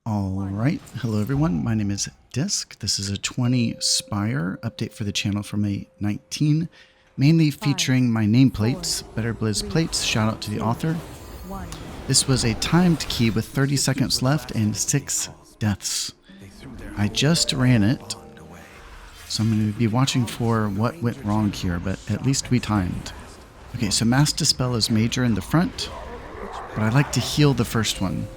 Alright, hello everyone, my name is Disc. This is a 20 Spire update for the channel from a 19, mainly featuring my nameplates, Better Blizz plates, shout out to the author. This was a timed key with 30 seconds left and 6 deaths. I just ran it, so I'm going to be watching for what went wrong here, but at least we timed. Okay, so Mass Dispel is major in the front, but I like to heal the first one.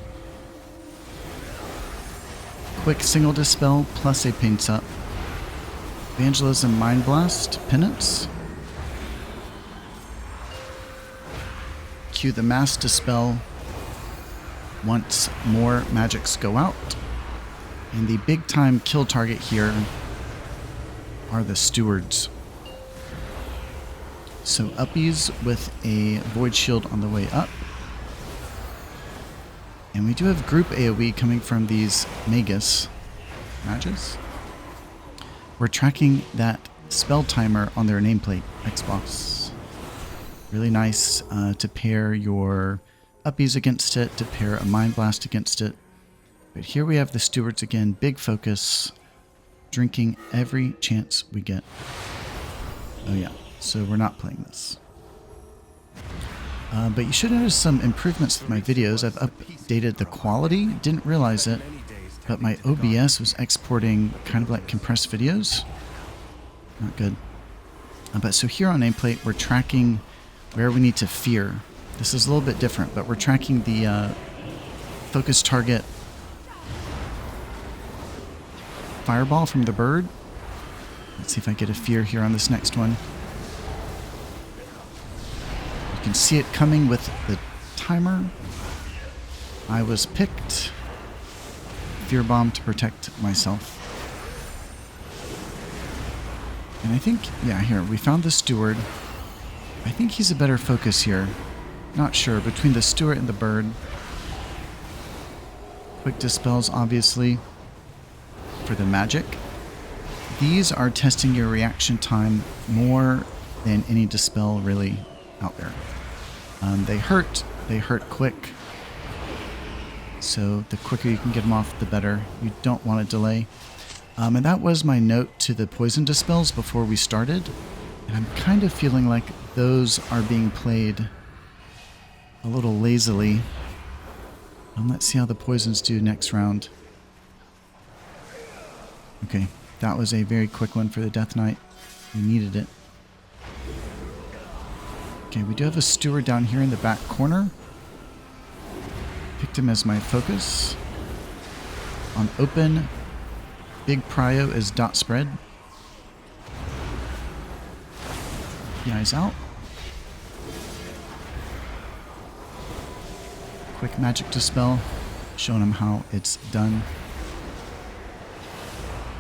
Quick single dispel plus a paints up. Evangelism, Mind Blast, Penance. Cue the Mass Dispel once more magics go out. And the big time kill target here are the stewards. So uppies with a Void Shield on the way up. And we do have group AoE coming from these mages. We're tracking that spell timer on their nameplate, Xbox. Really nice to pair your uppies against it, to pair a Mind Blast against it. But here we have the stewards again, big focus, drinking every chance we get. Oh yeah, so we're not playing this. But you should notice some improvements with my videos. I've updated the quality, didn't realize it, but my OBS was exporting kind of like compressed videos. Not good. But so here on nameplate, we're tracking where we need to fear. This is a little bit different, but we're tracking the focus target fireball from the bird. Let's see if I get a fear here on this next one. You can see it coming with the timer. I was picked. Fear bomb to protect myself. And I think, yeah, here, we found the steward. I think he's a better focus here. Not sure, between the steward and the bird. Quick dispels, obviously, for the magic. These are testing your reaction time more than any dispel really out there. They hurt quick. So the quicker you can get them off, the better. You don't want to delay. And that was my note to the poison dispels before we started. And I'm kind of feeling like those are being played a little lazily. Let's see how the poisons do next round. Okay, that was a very quick one for the Death Knight. We needed it. Okay, we do have a steward down here in the back corner. Picked him as my focus. On open, big prio is dot spread. The eyes out. Quick magic dispel, showing him how it's done.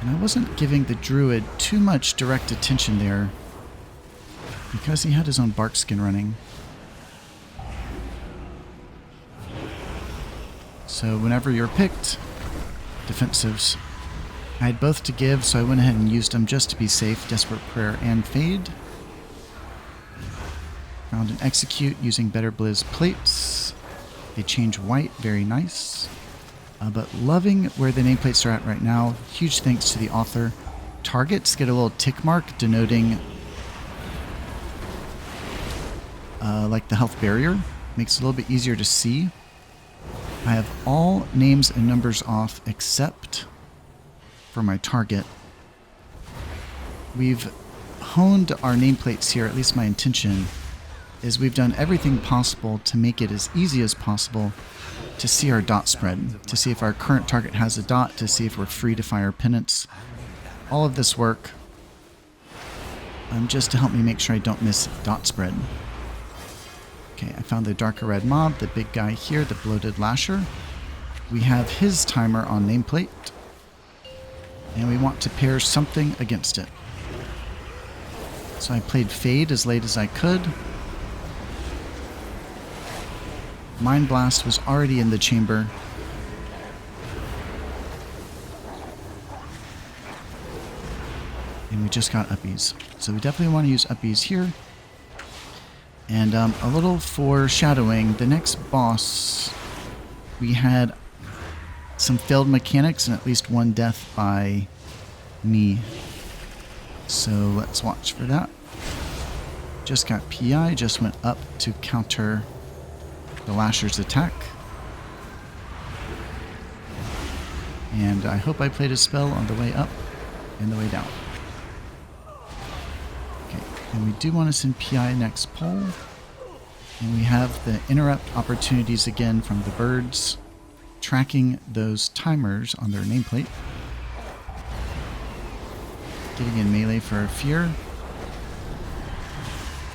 And I wasn't giving the druid too much direct attention there, because he had his own bark skin running. So whenever you're picked, defensives. I had both to give, so I went ahead and used them just to be safe. Desperate Prayer and Fade. Found an Execute using Better Blizz plates. They change white, very nice. But loving where the nameplates are at right now. Huge thanks to the author. Targets get a little tick mark denoting like the health barrier. Makes it a little bit easier to see. I have all names and numbers off except for my target. We've honed our nameplates here, at least my intention is we've done everything possible to make it as easy as possible to see our dot spread, to see if our current target has a dot, to see if we're free to fire penance. All of this work just to help me make sure I don't miss dot spread. Okay, I found the darker red mob, the big guy here, the bloated lasher. We have his timer on nameplate, and we want to pair something against it. So I played Fade as late as I could. Mind Blast was already in the chamber. And we just got uppies. So we definitely want to use uppies here. And a little foreshadowing, the next boss, we had some failed mechanics and at least one death by me. So let's watch for that. Just got PI, just went up to counter the Lasher's attack. And I hope I played a spell on the way up and the way down. Okay, and we do want to send PI next pull. And we have the interrupt opportunities again from the birds, tracking those timers on their nameplate. Getting in melee for a fear.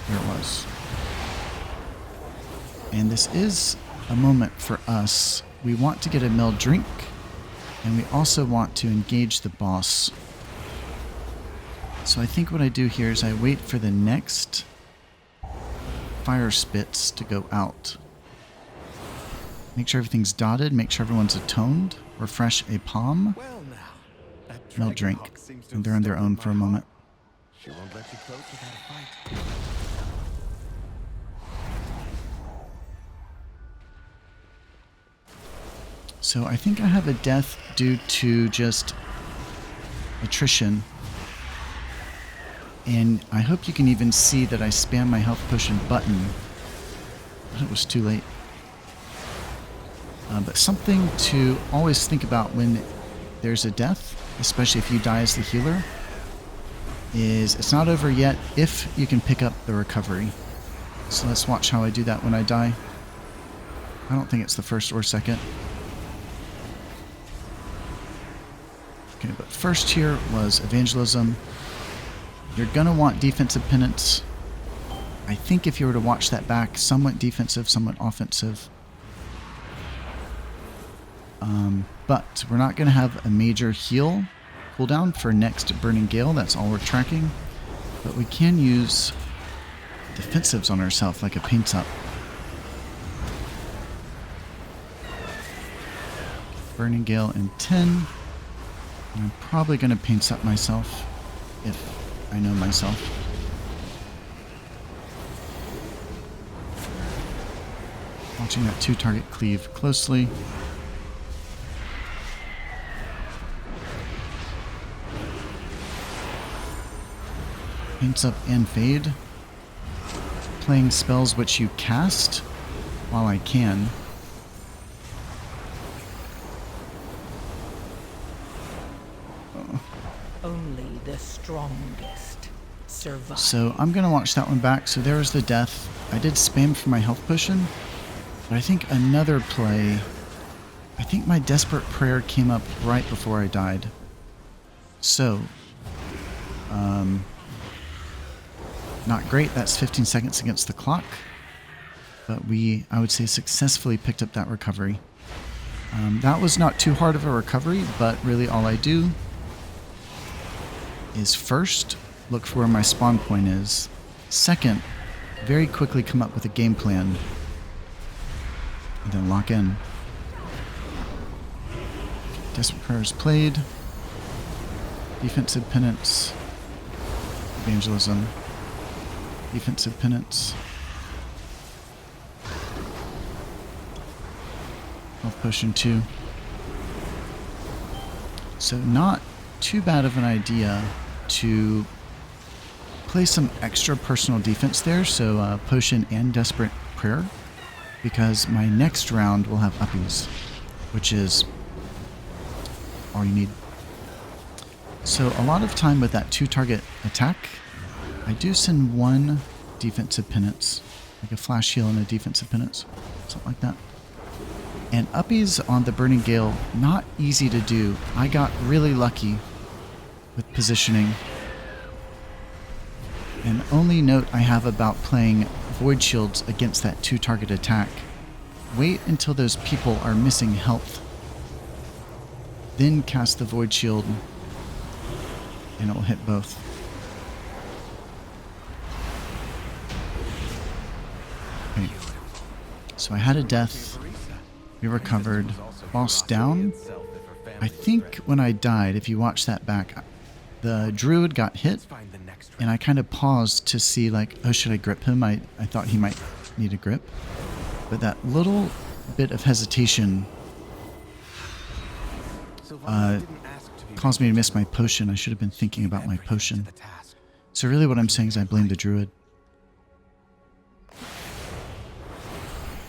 There it was. And this is a moment for us. We want to get a mill drink, and we also want to engage the boss. So I think what I do here is I wait for the next fire spits to go out. Make sure everything's dotted, make sure everyone's atoned, refresh a palm, mill drink, and they're on their own for a moment. She won't let you close without a fight. So I think I have a death due to just attrition. And I hope you can even see that I spam my health potion button. But it was too late. But something to always think about when there's a death, especially if you die as the healer, is it's not over yet if you can pick up the recovery. So let's watch how I do that when I die. I don't think it's the first or second. Okay, but first here was evangelism. You're going to want defensive penance. I think if you were to watch that back, somewhat defensive, somewhat offensive. But we're not going to have a major heal cooldown for next Burning Gale. That's all we're tracking. But we can use defensives on ourselves, like a paints up. Burning Gale in 10. And I'm probably going to paints up myself if I know myself. Watching that 2-target cleave closely. Paints up and fade. Playing spells which you cast while I can. Only the strongest survive. So I'm going to watch that one back. So there was the death. I did spam for my health potion. But I think another play... I think my Desperate Prayer came up right before I died. So... not great. That's 15 seconds against the clock. But I would say, successfully picked up that recovery. That was not too hard of a recovery, but really all I do is first, look for where my spawn point is. Second, very quickly come up with a game plan. And then lock in. Desperate Prayers played. Defensive Penance. Evangelism. Defensive Penance. Health Potion 2. So not too bad of an idea to play some extra personal defense there, so Potion and Desperate Prayer, because my next round will have uppies, which is all you need. So a lot of time with that 2-target attack, I do send one defensive penance, like a flash heal and a defensive penance, something like that. And uppies on the Burning Gale, not easy to do. I got really lucky with positioning. And the only note I have about playing Void Shields against that 2-target attack, wait until those people are missing health. Then cast the Void Shield, and it will hit both. Okay. So I had a death. We recovered. Boss down. I think when I died, if you watch that back, the druid got hit, and I kind of paused to see, like, oh, should I grip him? I thought he might need a grip. But that little bit of hesitation caused me to miss my potion. I should have been thinking about my potion. So really what I'm saying is I blame the druid.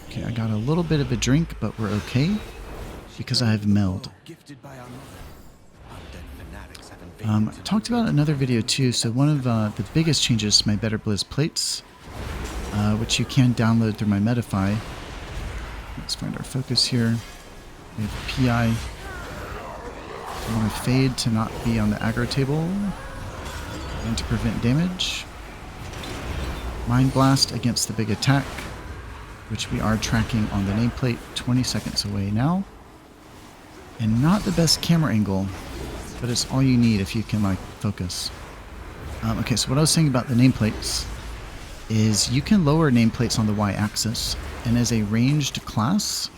Okay, I got a little bit of a drink, but we're okay because I have meld. I talked about another video too. So one of the biggest changes to my Better Blizz plates, which you can download through my Metafy. Let's find our focus here. We have PI. I want to fade to not be on the aggro table and to prevent damage. Mind Blast against the big attack, which we are tracking on the nameplate 20 seconds away now. And not the best camera angle, but it's all you need if you can like focus. Okay, so what I was saying about the nameplates is you can lower nameplates on the y-axis, and as a ranged class,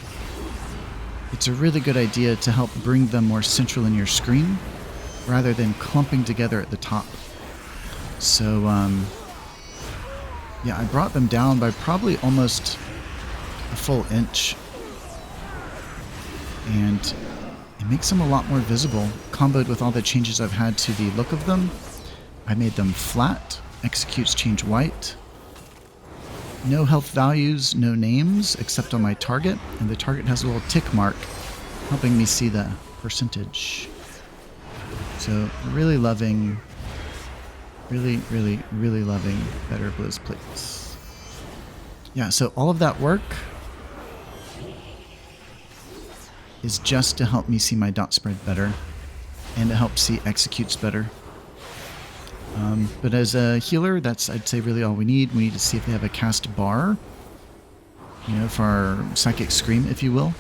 it's a really good idea to help bring them more central in your screen rather than clumping together at the top. So yeah, I brought them down by probably almost a full inch, and it makes them a lot more visible. Comboed with all the changes I've had to the look of them, I made them flat, executes change white, no health values, no names except on my target, and the target has a little tick mark helping me see the percentage. So really loving, really loving Better Blizz plates. Yeah, so all of that work is just to help me see my dot spread better and to help see executes better. But as a healer, that's, I'd say, really all we need. We need to see if they have a cast bar, you know, for our Psychic Scream, if you will.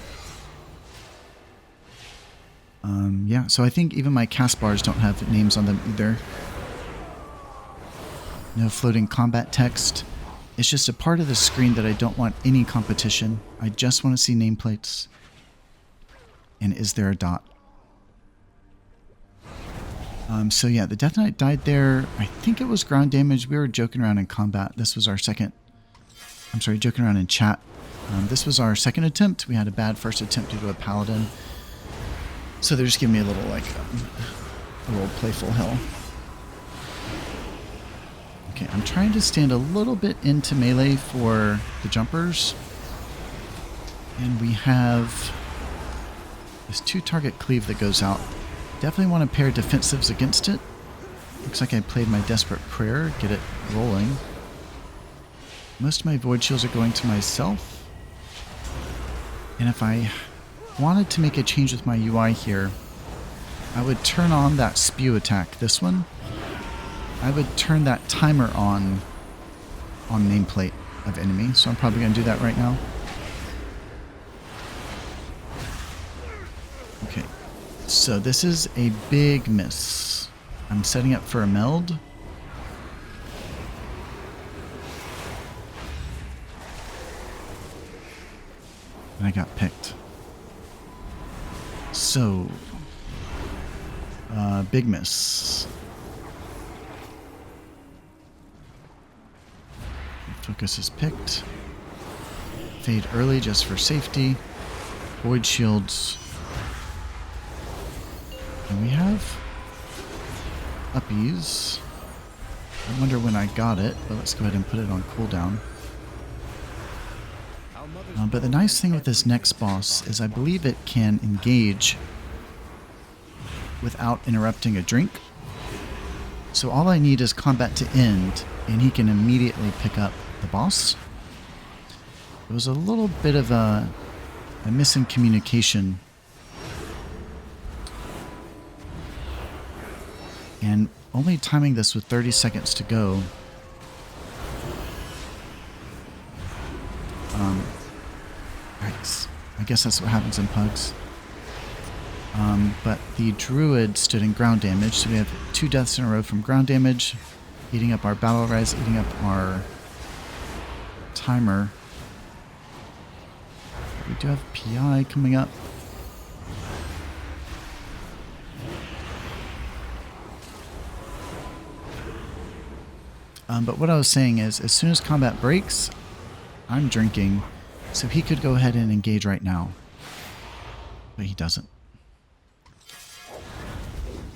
Yeah, so I think even my cast bars don't have names on them either. No floating combat text. It's just a part of the screen that I don't want any competition. I just want to see nameplates. And is there a dot? So yeah, the Death Knight died there. I think it was ground damage. We were joking around in combat. This was our second... I'm sorry, joking around in chat. This was our second attempt. We had a bad first attempt due to a paladin. So they're just giving me a little, like, a little playful hell. Okay, I'm trying to stand a little bit into melee for the jumpers. And we have this 2-target cleave that goes out. Definitely want to pair defensives against it. Looks like I played my Desperate Prayer, get it rolling. Most of my Void Shields are going to myself. And if I wanted to make a change with my UI here, I would turn on that spew attack, this one. I would turn that timer on nameplate of enemy, so I'm probably going to do that right now. Okay, so this is a big miss. I'm setting up for a meld. And I got picked. So, big miss. Focus is picked. Fade early just for safety. Void shields. And we have uppies. I wonder when I got it, but let's go ahead and put it on cooldown. But the nice thing with this next boss is I believe it can engage without interrupting a drink. So all I need is combat to end, and he can immediately pick up the boss. It was a little bit of a missing communication. And only timing this with 30 seconds to go. Yikes. I guess that's what happens in pugs. But the druid stood in ground damage, so we have 2 deaths in a row from ground damage, eating up our battle rise, eating up our timer. We do have PI coming up. But what I was saying is, as soon as combat breaks, I'm drinking, so he could go ahead and engage right now. But he doesn't.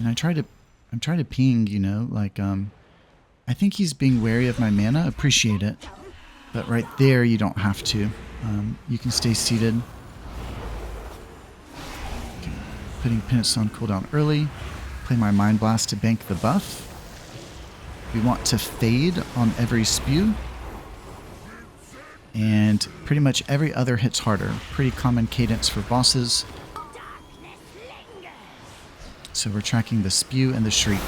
And I'm trying to ping, you know, like, I think he's being wary of my mana. Appreciate it. But right there, you don't have to. You can stay seated. Okay. Putting Penance on cooldown early. Play my Mind Blast to bank the buff. We want to fade on every spew. And pretty much every other hits harder. Pretty common cadence for bosses. So we're tracking the spew and the shriek.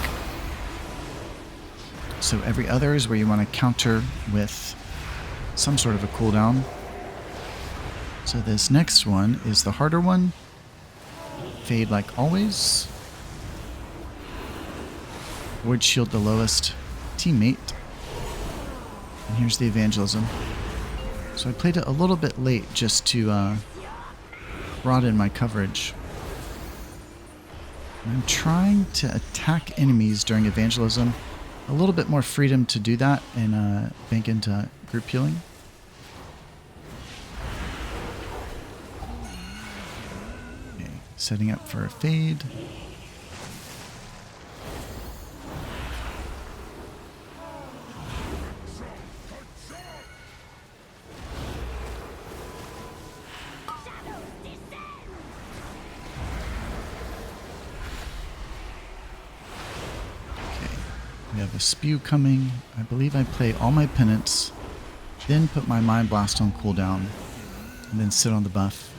So every other is where you want to counter with some sort of a cooldown. So this next one is the harder one. Fade like always. Void shield the lowest teammate. And here's the evangelism. So I played it a little bit late just to broaden my coverage. I'm trying to attack enemies during evangelism. A little bit more freedom to do that and bank into group healing. Okay, setting up for a fade. We have a spew coming. I believe I play all my penance, then put my Mind Blast on cooldown, and then sit on the buff.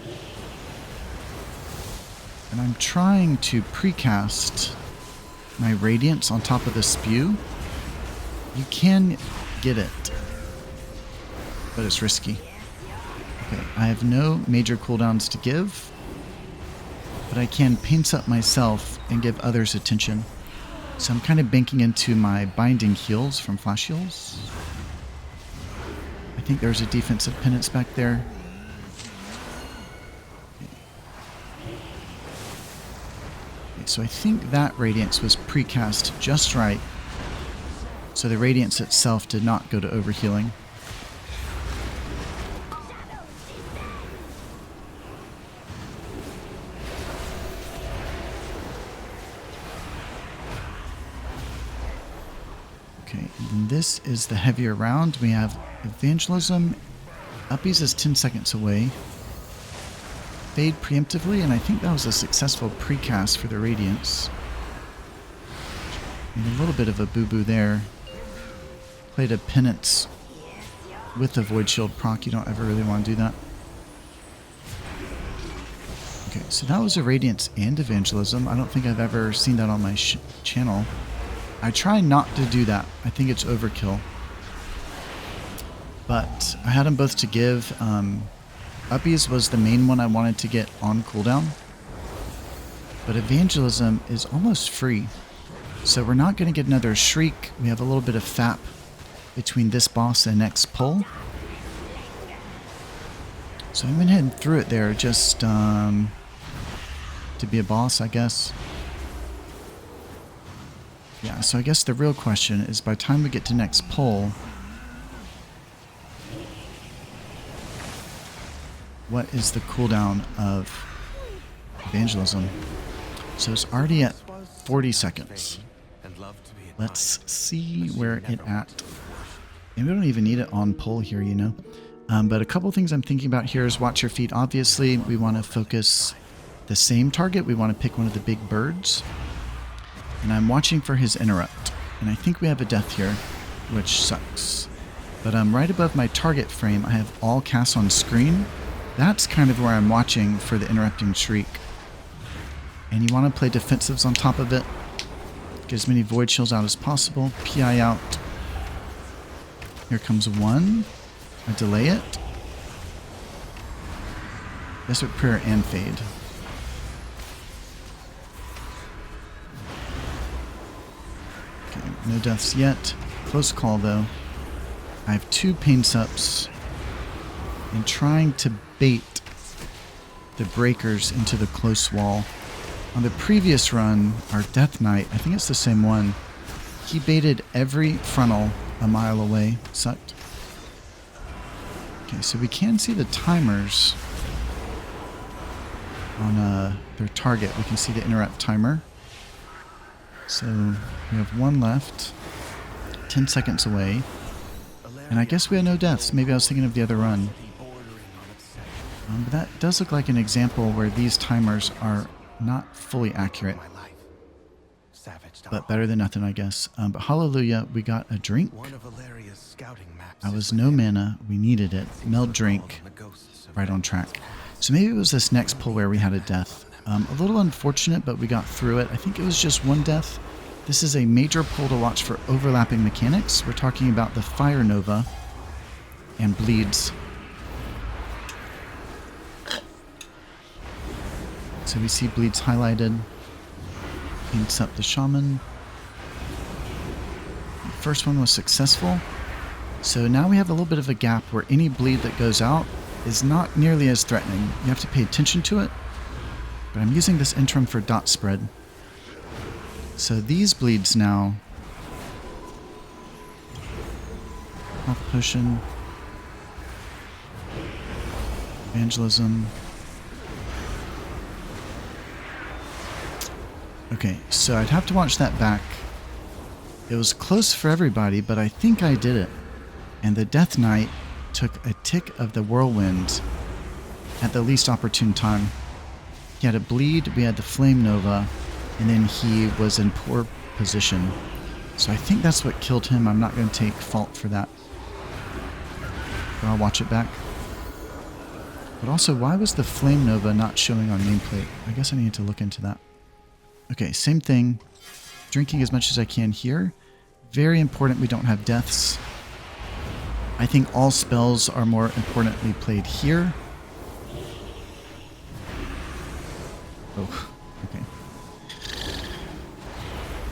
And I'm trying to precast my Radiance on top of the spew. You can get it, but it's risky. Okay, I have no major cooldowns to give, but I can paint up myself and give others attention. So I'm kind of banking into my binding heals from flash heals. I think there's a defensive penance back there. Okay, so I think that Radiance was precast just right. So the Radiance itself did not go to overhealing. Okay, and this is the heavier round. We have Evangelism. Uppies is 10 seconds away. Fade preemptively, and I think that was a successful precast for the Radiance. And a little bit of a boo-boo there. Played a Penance with the Void Shield proc. You don't ever really want to do that. Okay, so that was a Radiance and Evangelism. I don't think I've ever seen that on my channel. I try not to do that. I think it's overkill. But I had them both to give. Uppies was the main one I wanted to get on cooldown. But Evangelism is almost free. So we're not going to get another Shriek. We have a little bit of FAP between this boss and next pull. So I went ahead and threw it there just to be a boss, I guess. Yeah, so I guess the real question is by the time we get to next pull, what is the cooldown of Evangelism? So it's already at 40 seconds. Let's see where it at. And we don't even need it on pull here, you know. But a couple things I'm thinking about here is watch your feet. Obviously, we want to focus the same target. We want to pick one of the big birds. And I'm watching for his interrupt. And I think we have a death here, which sucks. But right above my target frame, I have all casts on screen. That's kind of where I'm watching for the interrupting shriek. And you want to play defensives on top of it. Get as many void shields out as possible. PI out. Here comes one. I delay it. Desperate Prayer and Fade. Okay, no deaths yet. Close call though. I have 2 pain sups. And trying to bait the breakers into the close wall. On the previous run, our Death Knight, I think it's the same one, he baited every frontal a mile away. Sucked. Okay, so we can see the timers on their target. We can see the interrupt timer. So we have one left. 10 seconds away. And I guess we had no deaths. Maybe I was thinking of the other run. But that does look like an example where these timers are not fully accurate. But better than nothing, I guess. But hallelujah, we got a drink. I was no mana. We needed it. Meld drink. Right on track. So maybe it was this next pull where we had a death. A little unfortunate, but we got through it. I think it was just one death. This is a major pull to watch for overlapping mechanics. We're talking about the Fire Nova and bleeds. So we see bleeds highlighted. Paints up the shaman. The first one was successful. So now we have a little bit of a gap where any bleed that goes out is not nearly as threatening. You have to pay attention to it. But I'm using this interim for dot spread. So these bleeds now. Health potion. Evangelism. Okay, so I'd have to watch that back. It was close for everybody, but I think I did it. And the Death Knight took a tick of the whirlwind at the least opportune time. He had a bleed, we had the Flame Nova, and then he was in poor position. So I think that's what killed him. I'm not going to take fault for that. But I'll watch it back. But also, why was the Flame Nova not showing on nameplate? I guess I need to look into that. Okay, same thing. Drinking as much as I can here. Very important we don't have deaths. I think all spells are more importantly played here. Oh, okay.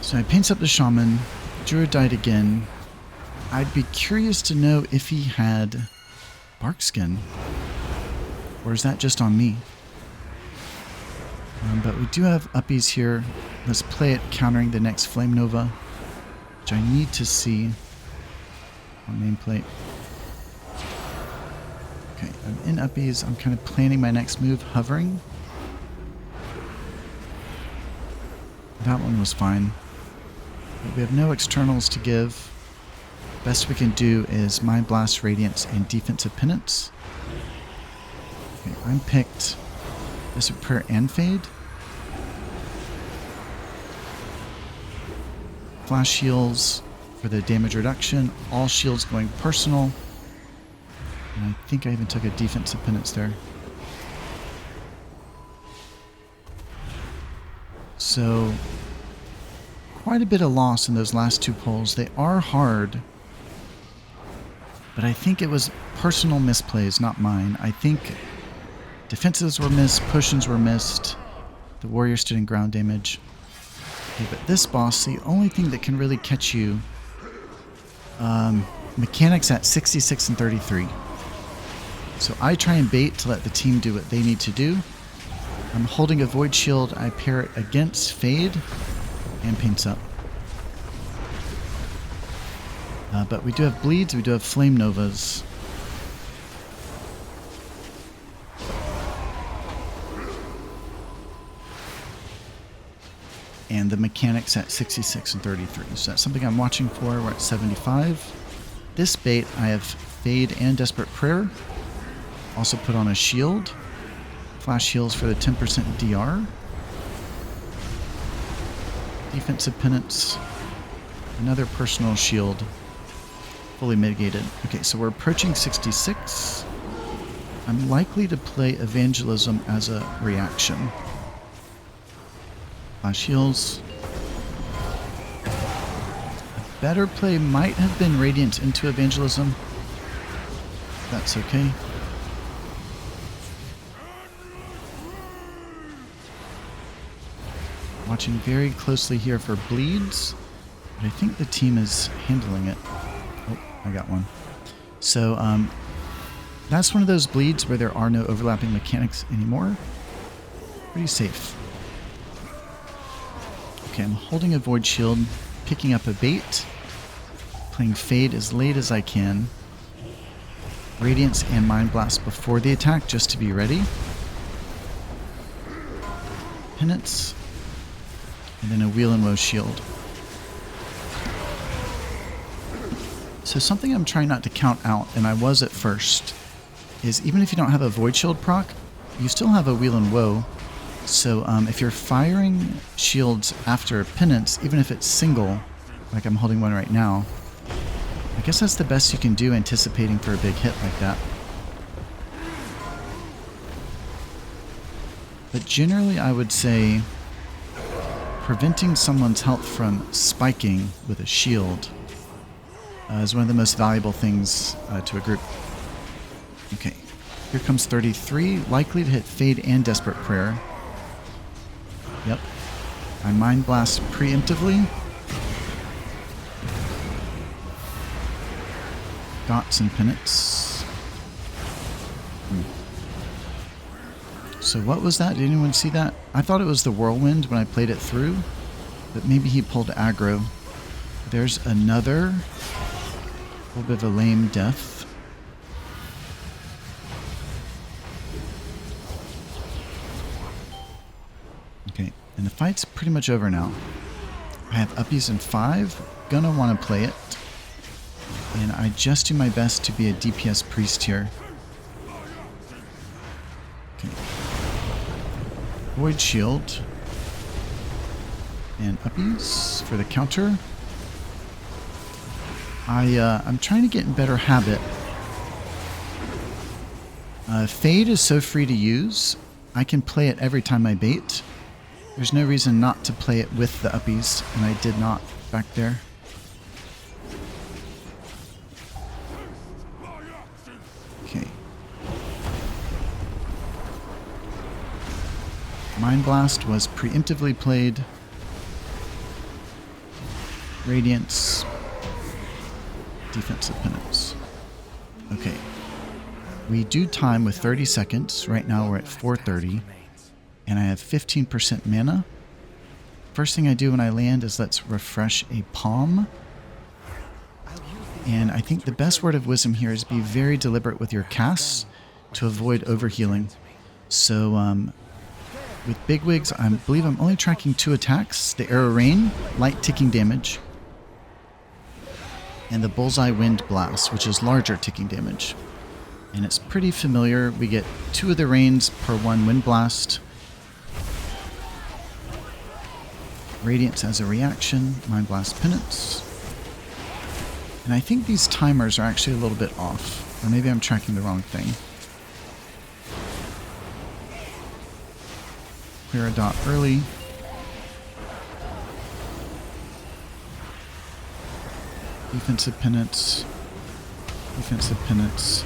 So I paints up the shaman. Druid died again. I'd be curious to know if he had bark skin. Or is that just on me? But we do have uppies here. Let's play it countering the next Flame Nova, which I need to see on nameplate. Okay, I'm in uppies. I'm kind of planning my next move, hovering. That one was fine. But we have no externals to give. Best we can do is Mind Blast, Radiance, and Defensive Penance. Okay, I'm picked Desperate Prayer and Fade. Flash heals for the damage reduction. All shields going personal. And I think I even took a Defensive Penance there. So, quite a bit of loss in those last two pulls. They are hard. But I think it was personal misplays, not mine. I think defenses were missed, potions were missed. The warrior stood in ground damage. Okay, but this boss, the only thing that can really catch you, mechanics at 66 and 33. So I try and bait to let the team do what they need to do. I'm holding a Void Shield. I pair it against Fade and Paints Up. But we do have bleeds, we do have Flame Novas. And the mechanics at 66 and 33. So that's something I'm watching for. We're at 75. This bait, I have Fade and Desperate Prayer. Also put on a shield. Flash heals for the 10% DR. Defensive Penance. Another personal shield. Fully mitigated. Okay, so we're approaching 66. I'm likely to play Evangelism as a reaction. Flash heals. A better play might have been Radiance into Evangelism. That's okay. Watching very closely here for bleeds. But I think the team is handling it. Oh, I got one. So, that's one of those bleeds where there are no overlapping mechanics anymore. Pretty safe. Okay, I'm holding a Void Shield, picking up a bait, playing Fade as late as I can. Radiance and Mind Blast before the attack, just to be ready. Penance. and then a Wheel and Woe shield. So something I'm trying not to count out, and I was at first, is even if you don't have a Void Shield proc, you still have a Wheel and Woe. So if you're firing shields after Penance, even if it's single, like I'm holding one right now, I guess that's the best you can do anticipating for a big hit like that. But generally I would say preventing someone's health from spiking with a shield is one of the most valuable things to a group. Okay, here comes 33, likely to hit Fade and Desperate Prayer. Yep. I Mind Blast preemptively. Dots and Penance. So what was that? Did anyone see that? I thought it was the Whirlwind when I played it through, but maybe he pulled aggro. There's another little bit of a lame death. Okay, and the fight's pretty much over now. I have uppies in 5, gonna want to play it, and I just do my best to be a DPS priest here. Okay. Void Shield. And uppies for the counter. I'm trying to get in better habit. Fade is so free to use. I can play it every time I bait. There's no reason not to play it with the uppies, and I did not back there. Okay. Mind Blast was preemptively played. Radiance. Defensive Penance. Okay. We do time with 30 seconds. Right now we're at 4:30. And I have 15% mana. First thing I do when I land is let's refresh a palm. And I think the best word of wisdom here is be very deliberate with your casts to avoid overhealing. So with Bigwigs, I believe I'm only tracking 2 attacks. The Arrow Rain, light ticking damage. And the Bullseye Wind Blast, which is larger ticking damage. And it's pretty familiar. We get 2 of the rains per 1 Wind Blast. Radiance as a reaction, Mind Blast Penance. And I think these timers are actually a little bit off. Or maybe I'm tracking the wrong thing. Clear a dot early. Defensive Penance. Defensive Penance.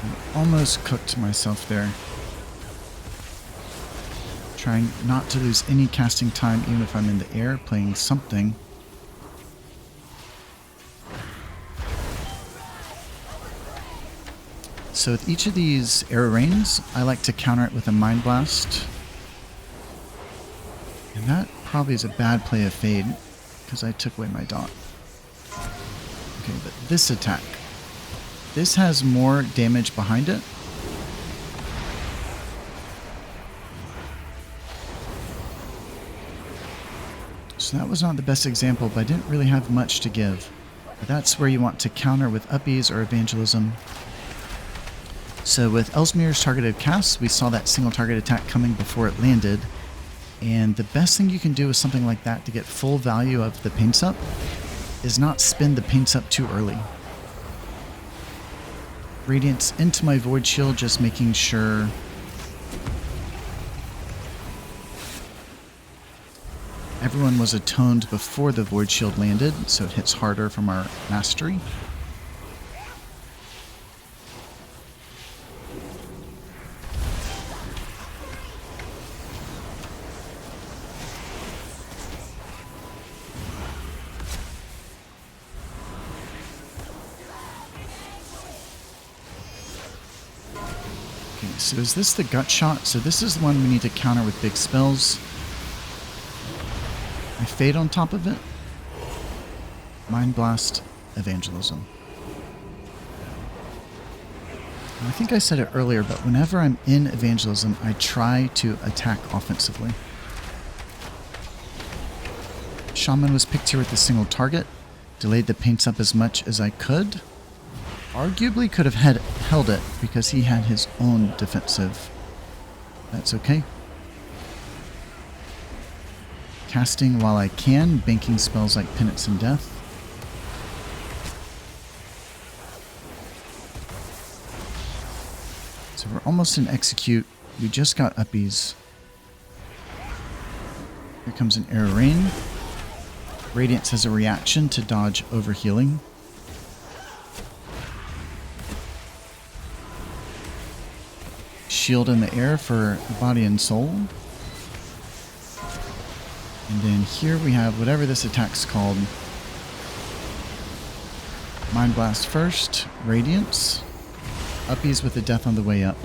I almost cooked myself there. Trying not to lose any casting time even if I'm in the air, playing something. So with each of these Arrow Rains, I like to counter it with a Mind Blast. And that probably is a bad play of Fade, because I took away my dot. Okay, but this attack. This has more damage behind it. So that was not the best example, but I didn't really have much to give. But that's where you want to counter with uppies or evangelism. So with Ellesmere's targeted casts, we saw that single target attack coming before it landed. And the best thing you can do with something like that to get full value of the paints up is not spend the paints up too early. Radiance into my Void Shield, just making sure everyone was atoned before the Void Shield landed, so it hits harder from our mastery. Okay, so is this the gut shot? So this is the one we need to counter with big spells. I Fade on top of it. Mind Blast, Evangelism. And I think I said it earlier, but whenever I'm in Evangelism, I try to attack offensively. Shaman was picked here with a single target. Delayed the paints up as much as I could. Arguably could have held it because he had his own defensive. That's okay. Casting while I can, banking spells like Penance and Death. So we're almost in execute. We just got uppies. Here comes an Arrow Rain. Radiance has a reaction to dodge overhealing. Shield in the air for body and soul. And then here we have whatever this attack's called. Mind Blast first, Radiance. Uppies with the death on the way up.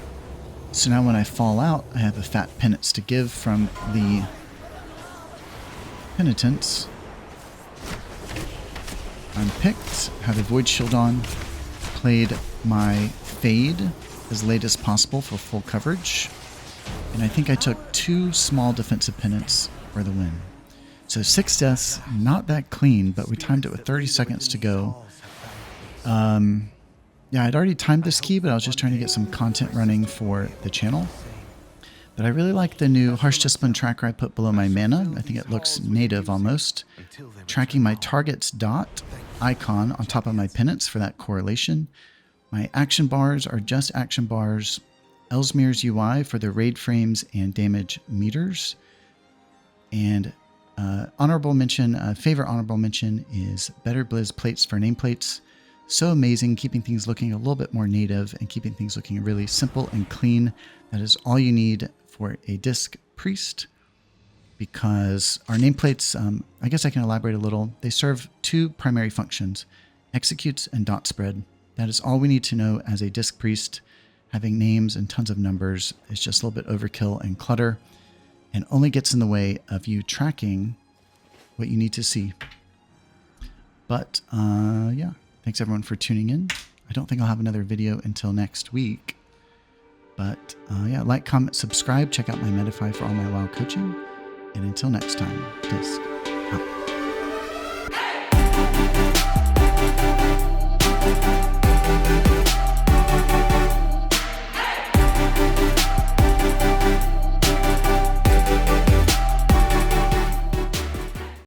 So now when I fall out, I have a fat penance to give from the penitents. I'm picked, have a Void Shield on, played my Fade as late as possible for full coverage, and I think I took 2 small defensive penance for the win. So 6 deaths, not that clean, but we timed it with 30 seconds to go. Yeah, I'd already timed this key, but I was just trying to get some content running for the channel. But I really like the new Harsh Discipline tracker I put below my mana. I think it looks native almost. Tracking my target's dot icon on top of my penance for that correlation. My action bars are just action bars. Ellesmere's UI for the raid frames and damage meters. And honorable mention, favorite honorable mention is Better Blizz plates for nameplates. So amazing, keeping things looking a little bit more native and keeping things looking really simple and clean. That is all you need for a Disc Priest, because our nameplates, I guess I can elaborate a little. They serve 2 primary functions, executes and dot spread. That is all we need to know as a Disc Priest. Having names and tons of numbers is just a little bit overkill and clutter, and only gets in the way of you tracking what you need to see. But yeah, thanks everyone for tuning in. I don't think I'll have another video until next week. But yeah, like, comment, subscribe, check out my Medify for all my WoW coaching. And until next time, Disc.